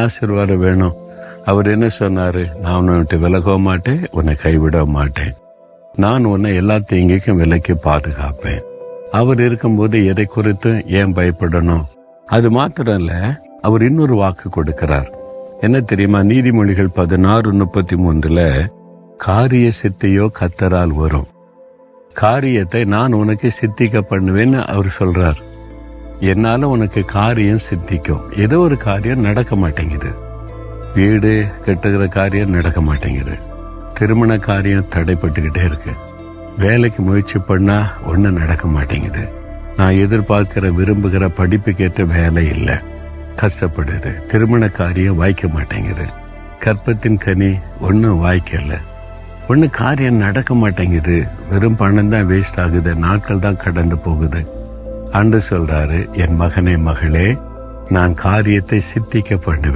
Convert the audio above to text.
ஆசீர்வாதம் வேணும். அவர் என்ன சொன்னாரு? நான் உன்னை விட்டு விலகவும் மாட்டேன், உன்னை கைவிட மாட்டேன். நான் உன்னை எல்லா தீங்குக்கும் விலக்கி பாதுகாப்பேன். அவர் இருக்கும்போது எதை குறித்து ஏன் பயப்படணும்? அது மாத்திரம் இல்ல, அவர் இன்னொரு வாக்கு கொடுக்கிறார். என்ன தெரியுமா? நீதிமொழிகள் 16:33 காரிய சித்தியோ கர்த்தரால் வரும். காரியத்தை நான் உனக்கு சித்திக்க பண்ணுவேன்னு அவர் சொல்றார். என்னால உனக்கு காரியம் சித்திக்கும். ஏதோ ஒரு காரியம் நடக்க மாட்டேங்குது. வீடு கட்டுகிற காரியம் நடக்க மாட்டேங்குது. திருமண காரியம் தடைப்பட்டுக்கிட்டே இருக்கு. வேலைக்கு முயற்சி பண்ணா ஒன்றும் நடக்க மாட்டேங்குது. நான் எதிர்பார்க்கிற விரும்புகிற படிப்புக்கேற்ற வேலை இல்லை, கஷ்டப்படுது. திருமண காரியம் வாய்க்க மாட்டேங்குது. கற்பத்தின் கனி ஒன்றும் வாய்க்கல. ஒன்று காரியம் நடக்க மாட்டேங்குது. வெறும் பணம் தான் வேஸ்ட் ஆகுது. நாட்கள் தான் கடந்து போகுது. ஆண்டு சொல்றாரு, என் மகனே மகளே, நான் காரியத்தை சித்திக்க பண்ணுவேன்.